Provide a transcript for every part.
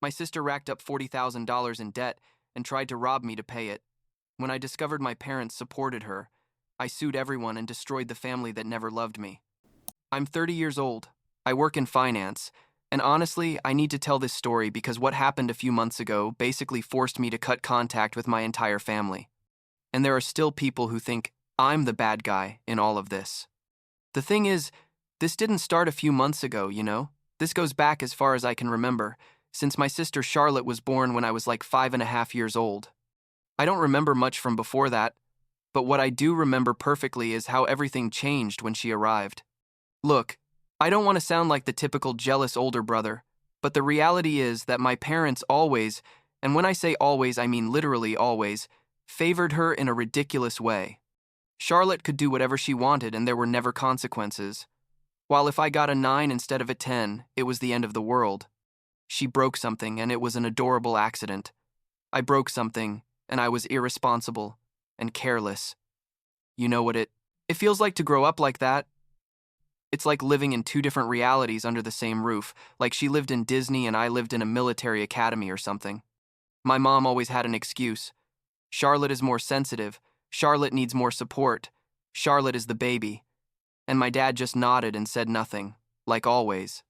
My sister racked up $40,000 in debt and tried to rob me to pay it. When I discovered my parents supported her, I sued everyone and destroyed the family that never loved me. I'm 30 years old. I work in finance. And honestly, I need to tell this story because what happened a few months ago basically forced me to cut contact with my entire family. And there are still people who think I'm the bad guy in all of this. The thing is, this didn't start a few months ago, you know? This goes back as far as I can remember, since my sister Charlotte was born when I was like 5.5 years old. I don't remember much from before that, but what I do remember perfectly is how everything changed when she arrived. Look, I don't want to sound like the typical jealous older brother, but the reality is that my parents always, and when I say always, I mean literally always, favored her in a ridiculous way. Charlotte could do whatever she wanted and there were never consequences. While if I got a 9 instead of a 10, it was the end of the world. She broke something and it was an adorable accident. I broke something and I was irresponsible and careless. You know what it feels like to grow up like that? It's like living in two different realities under the same roof, like she lived in Disney and I lived in a military academy or something. My mom always had an excuse. Charlotte is more sensitive. Charlotte needs more support. Charlotte is the baby. And my dad just nodded and said nothing, like always.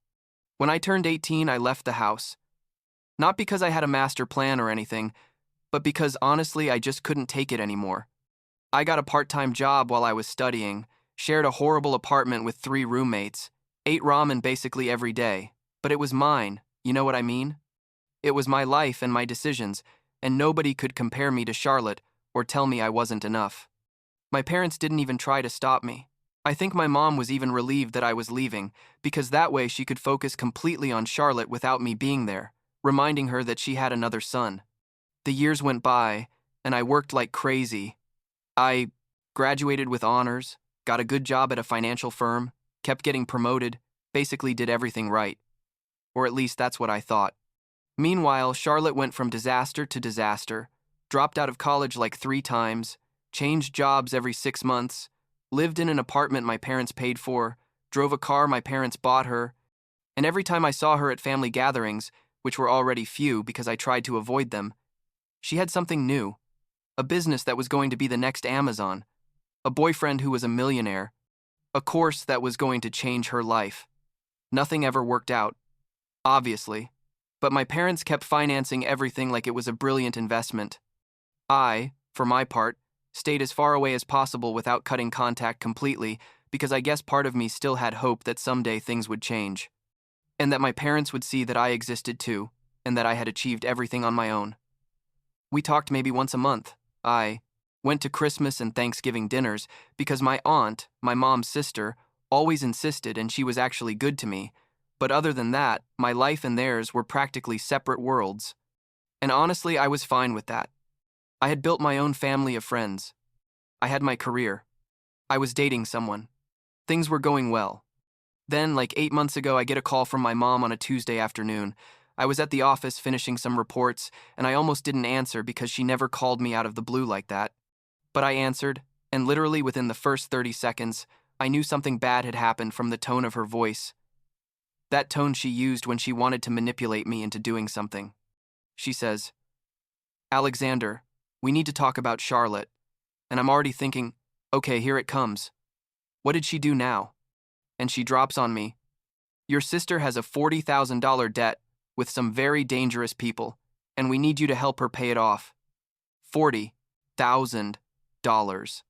When I turned 18, I left the house. Not because I had a master plan or anything, but because honestly I just couldn't take it anymore. I got a part-time job while I was studying, shared a horrible apartment with 3 roommates, ate ramen basically every day, but it was mine, you know what I mean? It was my life and my decisions, and nobody could compare me to Charlotte or tell me I wasn't enough. My parents didn't even try to stop me. I think my mom was even relieved that I was leaving, because that way she could focus completely on Charlotte without me being there, reminding her that she had another son. The years went by, and I worked like crazy. I graduated with honors, got a good job at a financial firm, kept getting promoted, basically did everything right. Or at least that's what I thought. Meanwhile, Charlotte went from disaster to disaster, dropped out of college like 3 times, changed jobs every 6 months, lived in an apartment my parents paid for, drove a car my parents bought her, and every time I saw her at family gatherings, which were already few because I tried to avoid them, she had something new, a business that was going to be the next Amazon, a boyfriend who was a millionaire, a course that was going to change her life. Nothing ever worked out, obviously, but my parents kept financing everything like it was a brilliant investment. I, for my part, stayed as far away as possible without cutting contact completely because I guess part of me still had hope that someday things would change, and that my parents would see that I existed too, and that I had achieved everything on my own. We talked maybe once a month. I went to Christmas and Thanksgiving dinners because my aunt, my mom's sister, always insisted and she was actually good to me, but other than that, my life and theirs were practically separate worlds. And honestly, I was fine with that. I had built my own family of friends. I had my career. I was dating someone. Things were going well. Then, like 8 months ago, I get a call from my mom on a Tuesday afternoon. I was at the office finishing some reports, and I almost didn't answer because she never called me out of the blue like that. But I answered, and literally within the first 30 seconds, I knew something bad had happened from the tone of her voice. That tone she used when she wanted to manipulate me into doing something. She says, "Alexander, we need to talk about Charlotte." And I'm already thinking, okay, here it comes. What did she do now? And she drops on me, "Your sister has a $40,000 debt with some very dangerous people, and we need you to help her pay it off." $40,000.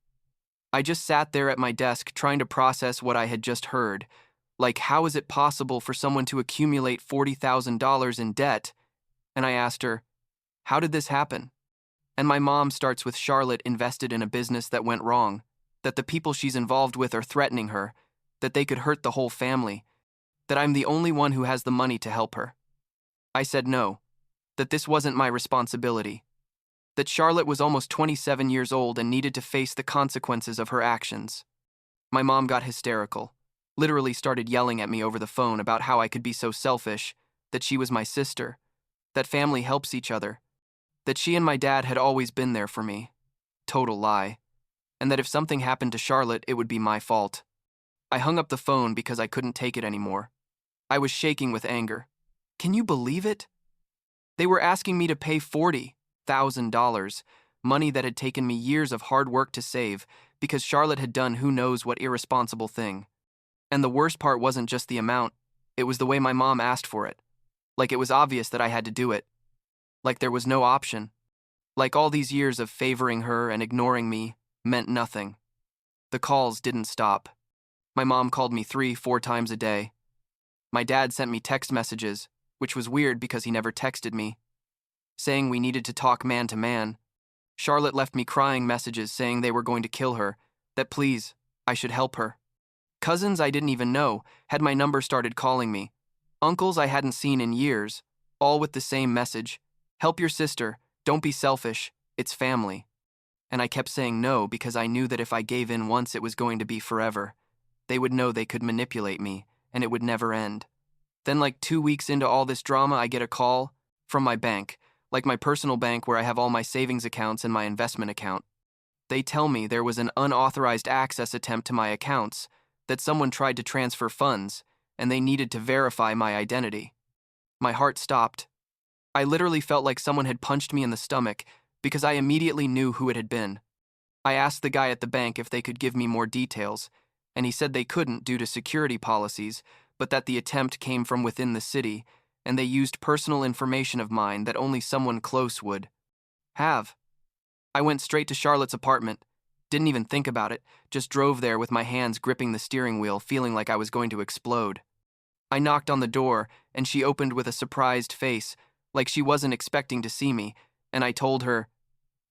I just sat there at my desk trying to process what I had just heard. Like, how is it possible for someone to accumulate $40,000 in debt? And I asked her, how did this happen? And my mom starts with Charlotte invested in a business that went wrong, that the people she's involved with are threatening her, that they could hurt the whole family, that I'm the only one who has the money to help her. I said no, that this wasn't my responsibility, that Charlotte was almost 27 years old and needed to face the consequences of her actions. My mom got hysterical, literally started yelling at me over the phone about how I could be so selfish, that she was my sister, that family helps each other, that she and my dad had always been there for me. Total lie. And that if something happened to Charlotte, it would be my fault. I hung up the phone because I couldn't take it anymore. I was shaking with anger. Can you believe it? They were asking me to pay $40,000, money that had taken me years of hard work to save, because Charlotte had done who knows what irresponsible thing. And the worst part wasn't just the amount, it was the way my mom asked for it. Like it was obvious that I had to do it. Like there was no option. Like all these years of favoring her and ignoring me meant nothing. The calls didn't stop. My mom called me 3-4 times a day. My dad sent me text messages, which was weird because he never texted me, saying we needed to talk man to man. Charlotte left me crying messages saying they were going to kill her, that please, I should help her. Cousins I didn't even know had my number started calling me. Uncles I hadn't seen in years, all with the same message. Help your sister, don't be selfish, it's family. And I kept saying no because I knew that if I gave in once it was going to be forever. They would know they could manipulate me, and it would never end. Then like 2 weeks into all this drama, I get a call from my bank, like my personal bank where I have all my savings accounts and my investment account. They tell me there was an unauthorized access attempt to my accounts, that someone tried to transfer funds, and they needed to verify my identity. My heart stopped. I literally felt like someone had punched me in the stomach because I immediately knew who it had been. I asked the guy at the bank if they could give me more details, and he said they couldn't due to security policies, but that the attempt came from within the city, and they used personal information of mine that only someone close would have. I went straight to Charlotte's apartment, didn't even think about it, just drove there with my hands gripping the steering wheel, feeling like I was going to explode. I knocked on the door, and she opened with a surprised face, like she wasn't expecting to see me, and I told her,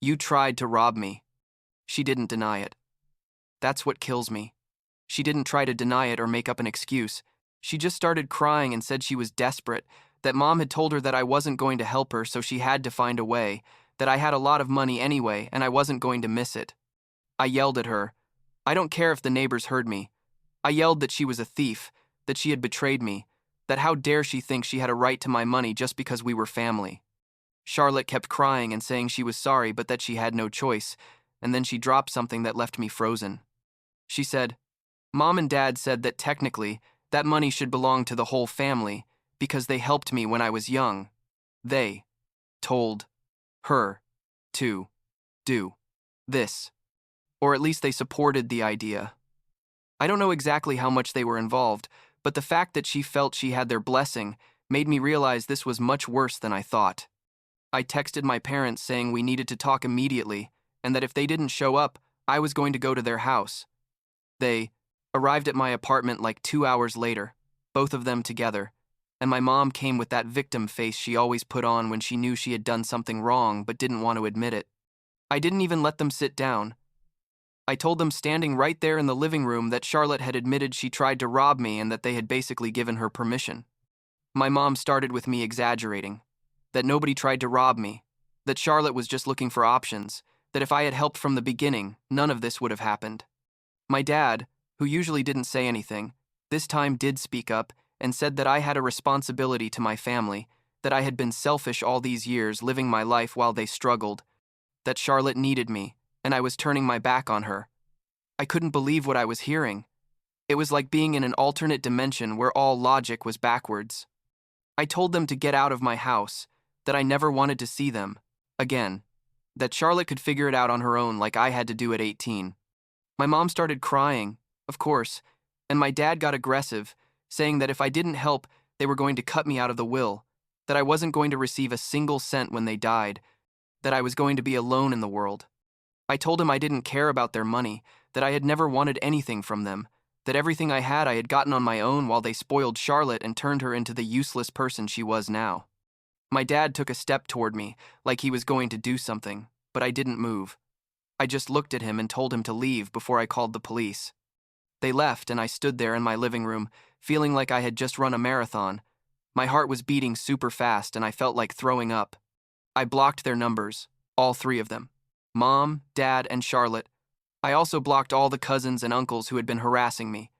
"You tried to rob me." She didn't deny it. That's what kills me. She didn't try to deny it or make up an excuse. She just started crying and said she was desperate, that Mom had told her that I wasn't going to help her, so she had to find a way, that I had a lot of money anyway and I wasn't going to miss it. I yelled at her. I don't care if the neighbors heard me. I yelled that she was a thief, that she had betrayed me, that how dare she think she had a right to my money just because we were family. Charlotte kept crying and saying she was sorry but that she had no choice, and then she dropped something that left me frozen. She said, "Mom and Dad said that technically that money should belong to the whole family because they helped me when I was young. They told her to do this. Or at least they supported the idea. I don't know exactly how much they were involved, but the fact that she felt she had their blessing made me realize this was much worse than I thought. I texted my parents saying we needed to talk immediately and that if they didn't show up, I was going to go to their house. They arrived at my apartment like 2 hours later, both of them together, and my mom came with that victim face she always put on when she knew she had done something wrong but didn't want to admit it. I didn't even let them sit down. I told them standing right there in the living room that Charlotte had admitted she tried to rob me and that they had basically given her permission. My mom started with me exaggerating, that nobody tried to rob me, that Charlotte was just looking for options, that if I had helped from the beginning, none of this would have happened. My dad, who usually didn't say anything, this time did speak up and said that I had a responsibility to my family, that I had been selfish all these years living my life while they struggled, that Charlotte needed me, and I was turning my back on her. I couldn't believe what I was hearing. It was like being in an alternate dimension where all logic was backwards. I told them to get out of my house, that I never wanted to see them again, that Charlotte could figure it out on her own like I had to do at 18. My mom started crying, of course, and my dad got aggressive, saying that if I didn't help, they were going to cut me out of the will, that I wasn't going to receive a single cent when they died, that I was going to be alone in the world. I told him I didn't care about their money, that I had never wanted anything from them, that everything I had gotten on my own while they spoiled Charlotte and turned her into the useless person she was now. My dad took a step toward me, like he was going to do something, but I didn't move. I just looked at him and told him to leave before I called the police. They left and I stood there in my living room, feeling like I had just run a marathon. My heart was beating super fast and I felt like throwing up. I blocked their numbers, all 3 of them. Mom, Dad, and Charlotte. I also blocked all the cousins and uncles who had been harassing me.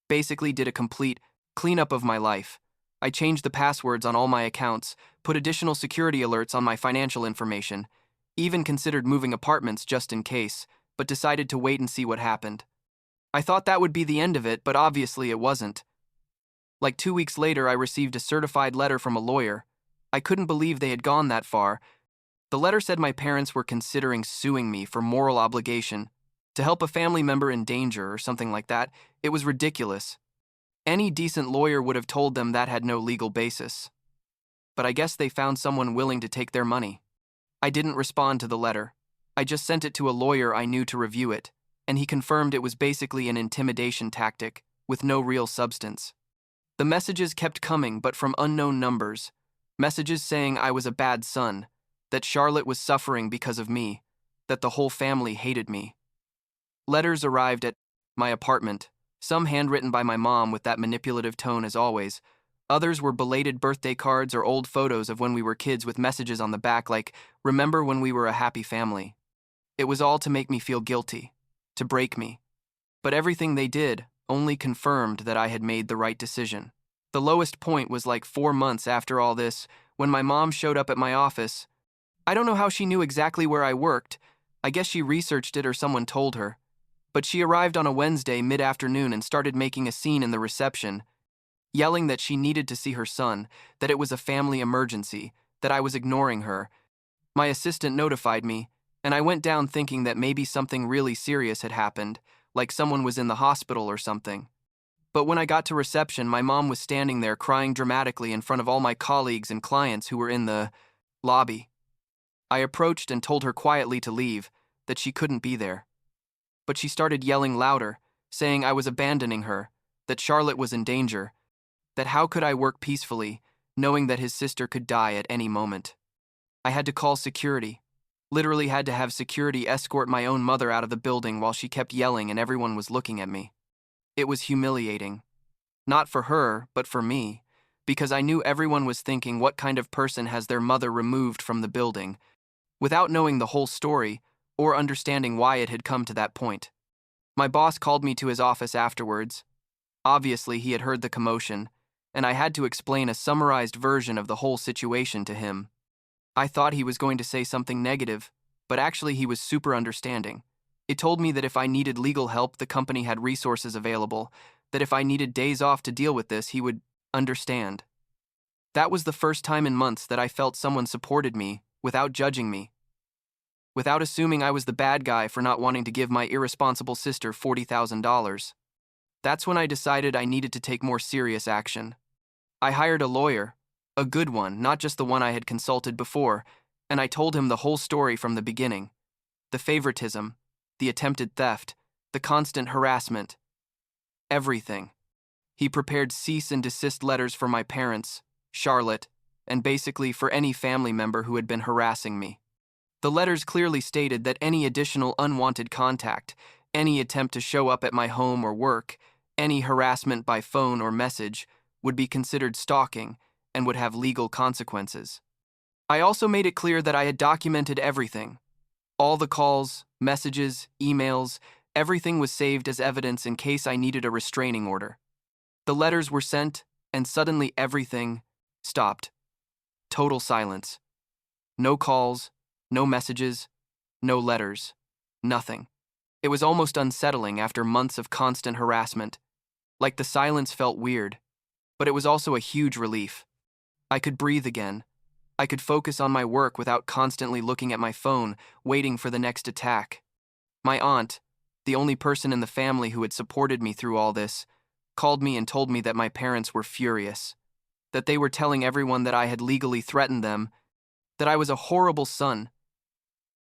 Basically did a complete cleanup of my life. I changed the passwords on all my accounts, put additional security alerts on my financial information, even considered moving apartments just in case, but decided to wait and see what happened. I thought that would be the end of it, but obviously it wasn't. Like 2 weeks later, I received a certified letter from a lawyer. I couldn't believe they had gone that far. The letter said my parents were considering suing me for moral obligation to help a family member in danger or something like that. It was ridiculous. Any decent lawyer would have told them that had no legal basis. But I guess they found someone willing to take their money. I didn't respond to the letter. I just sent it to a lawyer I knew to review it, and he confirmed it was basically an intimidation tactic with no real substance. The messages kept coming, but from unknown numbers. Messages saying I was a bad son, that Charlotte was suffering because of me, that the whole family hated me. Letters arrived at my apartment, some handwritten by my mom with that manipulative tone as always. Others were belated birthday cards or old photos of when we were kids with messages on the back like, "Remember when we were a happy family." It was all to make me feel guilty, to break me. But everything they did only confirmed that I had made the right decision. The lowest point was like 4 months after all this, when my mom showed up at my office. I don't know how she knew exactly where I worked. I guess she researched it or someone told her. But she arrived on a Wednesday mid-afternoon and started making a scene in the reception, yelling that she needed to see her son, that it was a family emergency, that I was ignoring her. My assistant notified me, and I went down thinking that maybe something really serious had happened, like someone was in the hospital or something. But when I got to reception, my mom was standing there crying dramatically in front of all my colleagues and clients who were in the lobby. I approached and told her quietly to leave, that she couldn't be there. But she started yelling louder, saying I was abandoning her, that Charlotte was in danger, that how could I work peacefully, knowing that his sister could die at any moment. I had to call security. Literally had to have security escort my own mother out of the building while she kept yelling and everyone was looking at me. It was humiliating. Not for her, but for me, because I knew everyone was thinking what kind of person has their mother removed from the building, without knowing the whole story or understanding why it had come to that point. My boss called me to his office afterwards. Obviously, he had heard the commotion, and I had to explain a summarized version of the whole situation to him. I thought he was going to say something negative, but actually he was super understanding. It told me that if I needed legal help, the company had resources available, that if I needed days off to deal with this, he would understand. That was the first time in months that I felt someone supported me without judging me, without assuming I was the bad guy for not wanting to give my irresponsible sister $40,000. That's when I decided I needed to take more serious action. I hired a lawyer, a good one, not just the one I had consulted before, and I told him the whole story from the beginning. The favoritism, the attempted theft, the constant harassment. Everything. He prepared cease and desist letters for my parents, Charlotte, and basically for any family member who had been harassing me. The letters clearly stated that any additional unwanted contact, any attempt to show up at my home or work, any harassment by phone or message would be considered stalking and would have legal consequences. I also made it clear that I had documented everything. All the calls, messages, emails, everything was saved as evidence in case I needed a restraining order. The letters were sent, and suddenly everything stopped. Total silence. No calls, no messages, no letters, nothing. It was almost unsettling after months of constant harassment. Like the silence felt weird, but it was also a huge relief. I could breathe again. I could focus on my work without constantly looking at my phone, waiting for the next attack. My aunt, the only person in the family who had supported me through all this, called me and told me that my parents were furious, that they were telling everyone that I had legally threatened them, that I was a horrible son,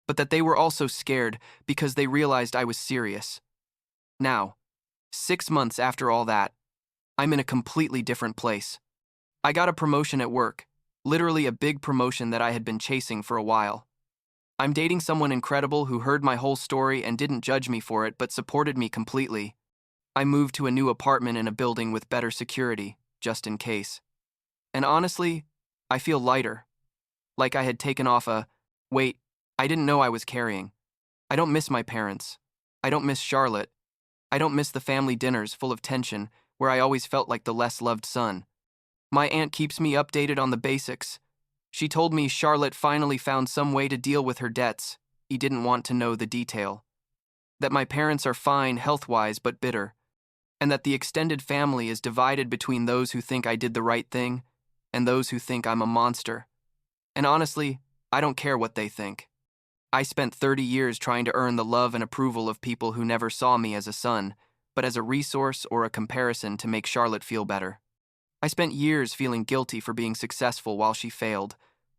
but that they were also scared because they realized I was serious. Now, 6 months after all that, I'm in a completely different place. I got a promotion at work, literally a big promotion that I had been chasing for a while. I'm dating someone incredible who heard my whole story and didn't judge me for it but supported me completely. I moved to a new apartment in a building with better security, just in case. And honestly, I feel lighter. Like I had taken off a weight I didn't know I was carrying. I don't miss my parents. I don't miss Charlotte. I don't miss the family dinners full of tension where I always felt like the less loved son. My aunt keeps me updated on the basics. She told me Charlotte finally found some way to deal with her debts. He didn't want to know the detail. That my parents are fine health-wise but bitter. And that the extended family is divided between those who think I did the right thing and those who think I'm a monster. And honestly, I don't care what they think. I spent 30 years trying to earn the love and approval of people who never saw me as a son, but as a resource or a comparison to make Charlotte feel better. I spent years feeling guilty for being successful while she failed,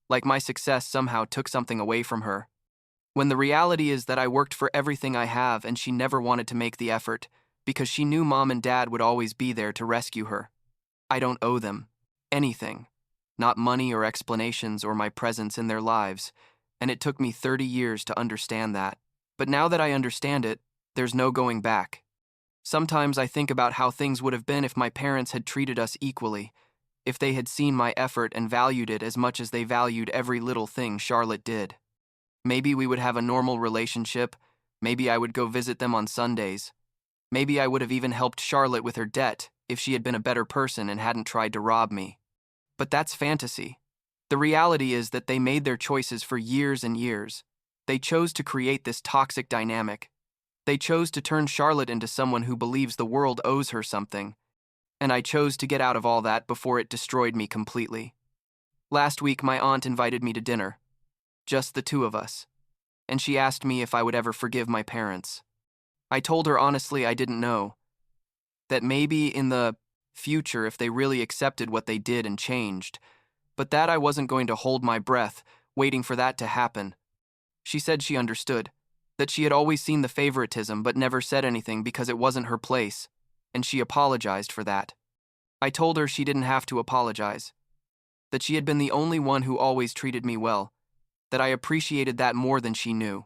like my success somehow took something away from her. When the reality is that I worked for everything I have and she never wanted to make the effort, because she knew mom and dad would always be there to rescue her. I don't owe them anything, not money or explanations or my presence in their lives, and it took me 30 years to understand that. But now that I understand it, there's no going back. Sometimes I think about how things would have been if my parents had treated us equally, if they had seen my effort and valued it as much as they valued every little thing Charlotte did. Maybe we would have a normal relationship, maybe I would go visit them on Sundays. Maybe I would have even helped Charlotte with her debt if she had been a better person and hadn't tried to rob me. But that's fantasy. The reality is that they made their choices for years and years. They chose to create this toxic dynamic. They chose to turn Charlotte into someone who believes the world owes her something. And I chose to get out of all that before it destroyed me completely. Last week, my aunt invited me to dinner. Just the two of us. And she asked me if I would ever forgive my parents. I told her honestly I didn't know. That maybe in the future if they really accepted what they did and changed, but that I wasn't going to hold my breath, waiting for that to happen. She said she understood, that she had always seen the favoritism but never said anything because it wasn't her place, and she apologized for that. I told her she didn't have to apologize, that she had been the only one who always treated me well, that I appreciated that more than she knew.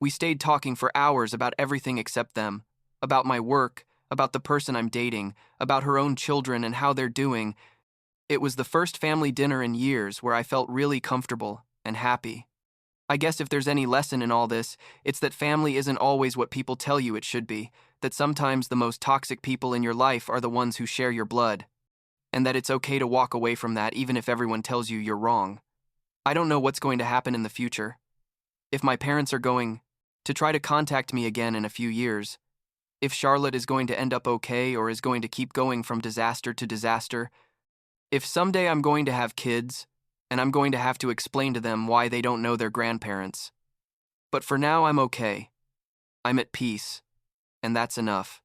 We stayed talking for hours about everything except them, about my work, about the person I'm dating, about her own children and how they're doing. It was the first family dinner in years where I felt really comfortable and happy. I guess if there's any lesson in all this, it's that family isn't always what people tell you it should be, that sometimes the most toxic people in your life are the ones who share your blood, and that it's okay to walk away from that even if everyone tells you you're wrong. I don't know what's going to happen in the future. If my parents are going to try to contact me again in a few years, if Charlotte is going to end up okay or is going to keep going from disaster to disaster, if someday I'm going to have kids, and I'm going to have to explain to them why they don't know their grandparents. But for now, I'm okay. I'm at peace, and that's enough.